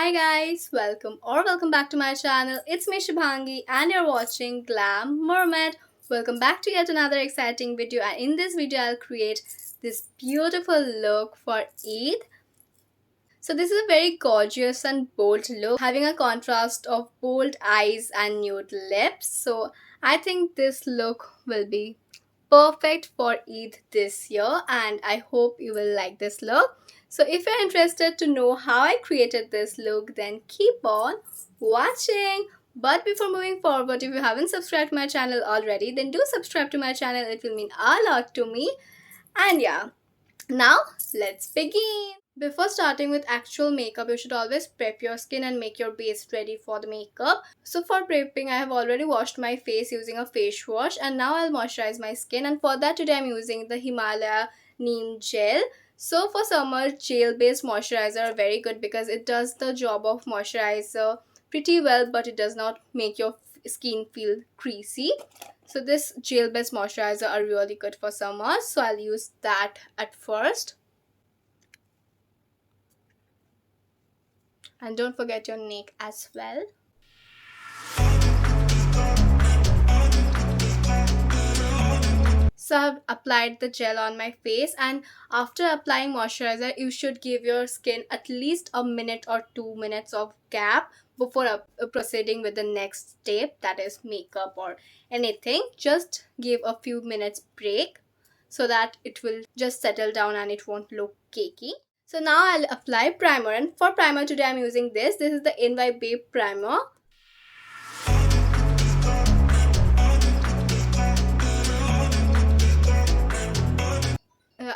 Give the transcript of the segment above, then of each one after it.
Hi guys, welcome back to my channel. It's me Shubhangi and you're watching Glam Mermaid. Welcome back to yet another exciting video, and in this video I'll create this beautiful look for Eid. So this is a very gorgeous and bold look, having a contrast of bold eyes and nude lips. So I think this look will be perfect for Eid this year, and I hope you will like this look. So if you're interested to know how I created this look, then keep on watching. But before moving forward, if you haven't subscribed to my channel already, then do subscribe to my channel. It will mean a lot to me. And yeah, now let's begin. Before starting with actual makeup, you should always prep your skin and make your base ready for the makeup. So for prepping, I have already washed my face using a face wash, and now I'll moisturize my skin, and for that today I'm using the Himalaya Neem Gel. So for summer, gel based moisturizer are very good because it does the job of moisturizer pretty well, but it does not make your skin feel greasy. So this gel based moisturizer are really good for summer, so I'll use that at first. And don't forget your neck as well. So I've applied the gel on my face, and after applying moisturizer you should give your skin at least a minute or 2 minutes of gap before proceeding with the next step, that is makeup or anything. Just give a few minutes break so that it will just settle down and it won't look cakey. So now I'll apply primer, and for primer today I'm using this. This is the NY Babe primer.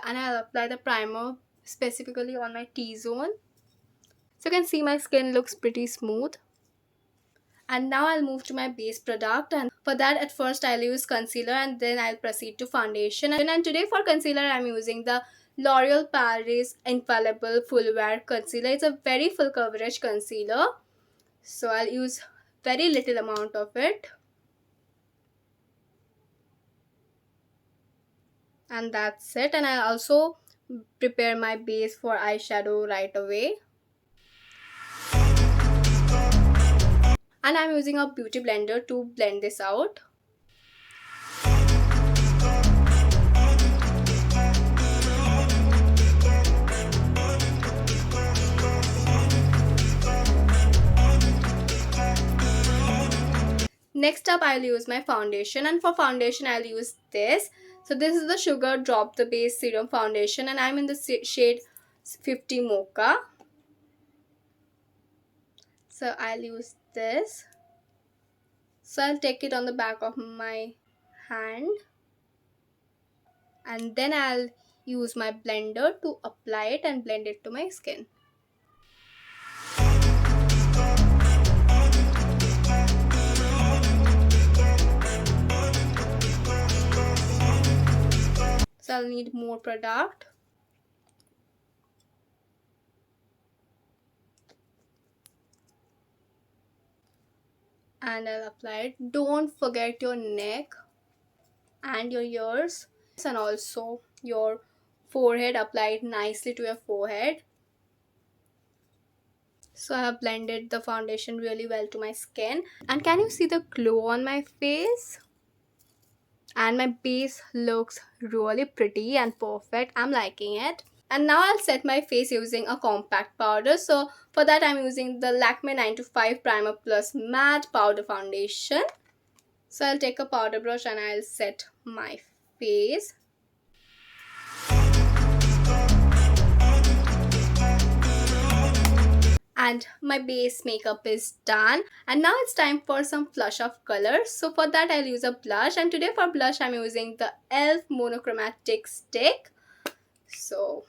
And I'll apply the primer specifically on my T-zone. So you can see my skin looks pretty smooth. And now I'll move to my base product, and for that at first I'll use concealer and then I'll proceed to foundation. And today for concealer I'm using the L'Oreal Paris Infallible Full Wear Concealer. It's a very full coverage concealer. So I'll use very little amount of it. And that's it. And I'll also prepare my base for eyeshadow right away. And I'm using a beauty blender to blend this out. Next up I'll use my foundation, and for foundation I'll use this. So this is the Sugar Drop the Base Serum Foundation, and I'm in the shade 50 Mocha. So I'll use this. So I'll take it on the back of my hand, and then I'll use my blender to apply it and blend it to my skin. So I'll need more product. And I'll apply it. Don't forget your neck and your ears, and also your forehead. Apply it nicely to your forehead. So I have blended the foundation really well to my skin. And can you see the glow on my face? And my base looks really pretty and perfect. I'm liking it. And now I'll set my face using a compact powder. So for that I'm using the Lakme 9 to 5 Primer Plus Matte Powder Foundation. So I'll take a powder brush and I'll set my face. And my base makeup is done, and now it's time for some flush of colors. So for that I'll use a blush, and today for blush I'm using the e.l.f. monochromatic stick. So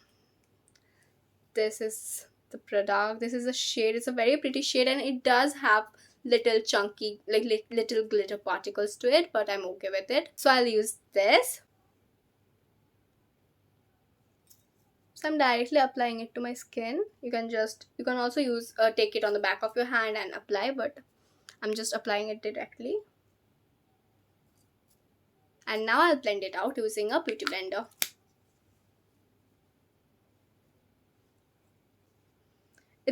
this is the product, this is the shade. It's a very pretty shade, and it does have little chunky, like little glitter particles to it, but I'm okay with it. So I'll use this. So I'm directly applying it to my skin. You can also use take it on the back of your hand and apply, but I'm just applying it directly. And now I'll blend it out using a beauty blender.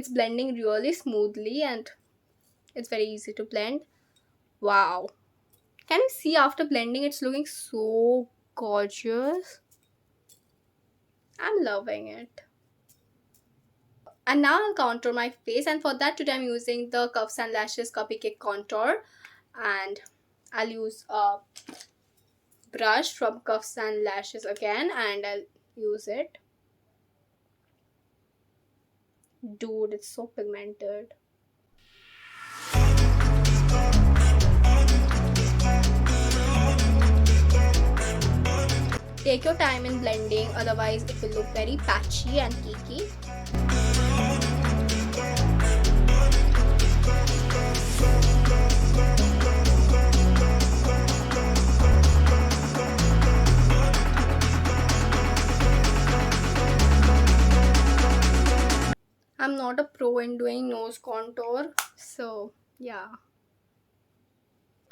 It's blending really smoothly and it's very easy to blend. Wow. Can you see after blending it's looking so gorgeous? I'm loving it. And now I'll contour my face, and for that today I'm using the Cuffs and Lashes Cupcake Contour, and I'll use a brush from Cuffs and Lashes again, and I'll use it. Dude, it's so pigmented. Take your time in blending, otherwise it will look very patchy and cakey. I'm not a pro in doing nose contour, so yeah.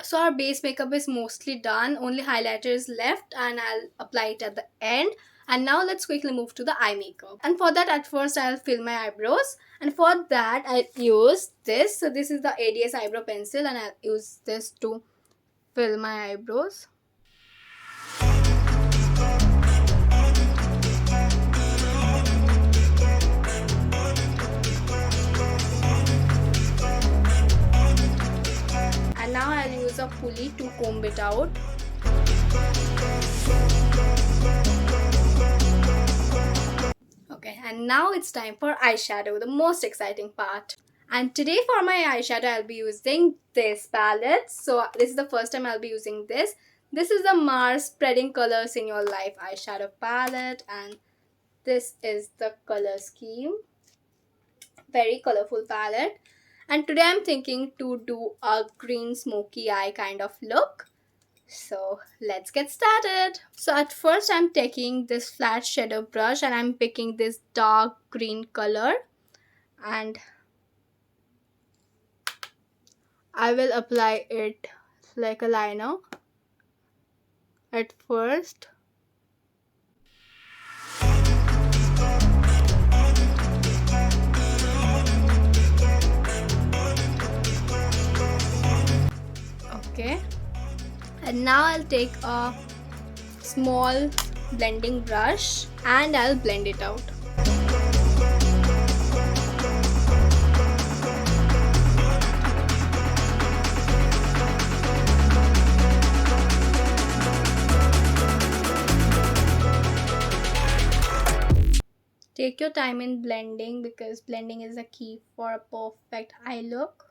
So our base makeup is mostly done, only highlighter is left and I'll apply it at the end. And now let's quickly move to the eye makeup. And for that, at first I'll fill my eyebrows, and for that I use this. So this is the ADS eyebrow pencil and I'll use this to fill my eyebrows. And now I'll use a pulley to comb it out. Okay, and now it's time for eyeshadow, the most exciting part. And today for my eyeshadow, I'll be using this palette. So this is the first time I'll be using this. This is the Mars Spreading Colors in Your Life eyeshadow palette, and this is the color scheme. Very colorful palette. And today I'm thinking to do a green smoky eye kind of look. So let's get started. So at first I'm taking this flat shadow brush and I'm picking this dark green color, and I will apply it like a liner at first. Okay. And now I'll take a small blending brush and I'll blend it out. Take your time in blending because blending is a key for a perfect eye look.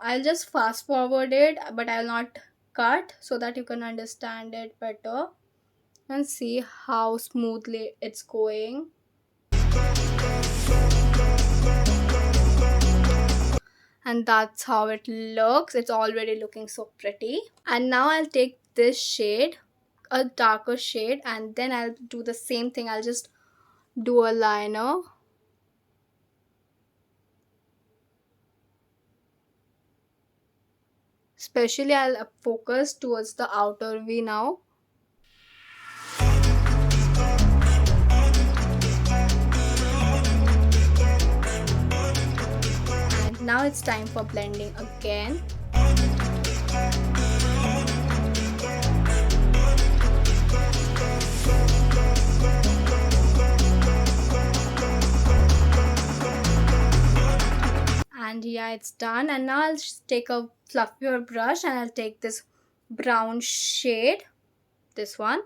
I'll just fast forward it, but I'll not cut so that you can understand it better and see how smoothly it's going. And that's how it looks. It's already looking so pretty. And now I'll take this shade, a darker shade, and then I'll do the same thing. I'll just do a liner. Especially I'll focus towards the outer V now. And now it's time for blending again. And yeah, it's done. And now I'll just take a fluffier brush and I'll take this brown shade, this one,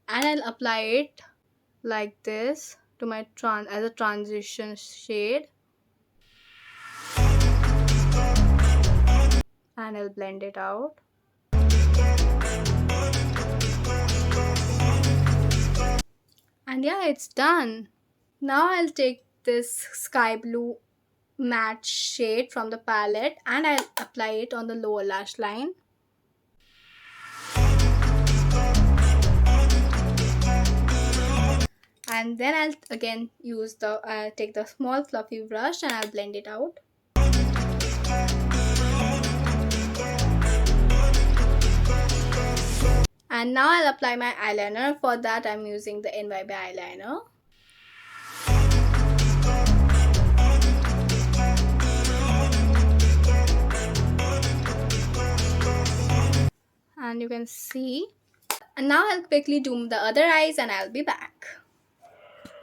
and I'll apply it like this to my as a transition shade, and I'll blend it out. And yeah, it's done. Now I'll take this sky blue matte shade from the palette and I'll apply it on the lower lash line. And then I'll again use the take the small fluffy brush and I'll blend it out. And now I'll apply my eyeliner. For that I'm using the NYB eyeliner. And you can see. And now I'll quickly do the other eyes and I'll be back.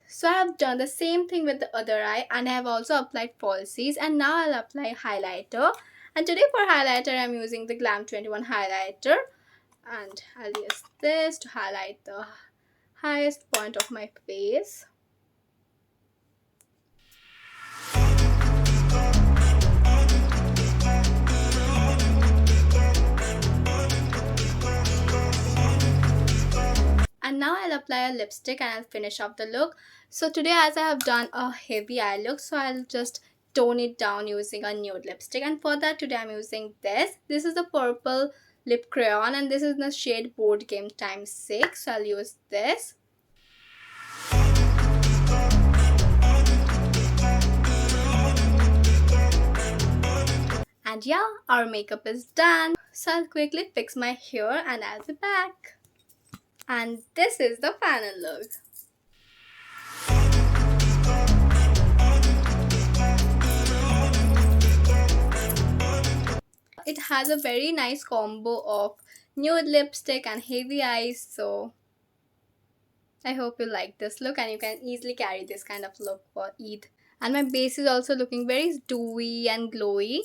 So I have done the same thing with the other eye and I have also applied falsies, and now I'll apply highlighter. And today for highlighter I'm using the Glam 21 highlighter, and I'll use this to highlight the highest point of my face. And now I'll apply a lipstick and I'll finish off the look. So today, as I have done a heavy eye look, so I'll just tone it down using a nude lipstick. And for that today I'm using this. This is the purple lip crayon and this is in the shade Board Game Times 6. So I'll use this. And yeah, our makeup is done. So I'll quickly fix my hair and I'll be back. And this is the final look. It has a very nice combo of nude lipstick and heavy eyes, so I hope you like this look and you can easily carry this kind of look for Eid. And my base is also looking very dewy and glowy.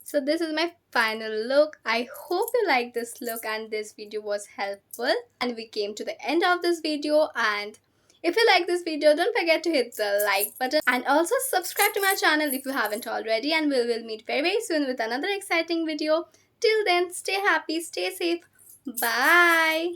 So this is my final look. I hope you like this look and this video was helpful. And we came to the end of this video, and if you like this video, don't forget to hit the like button and also subscribe to my channel if you haven't already, and we will meet very very soon with another exciting video. Till then, stay happy, stay safe. Bye.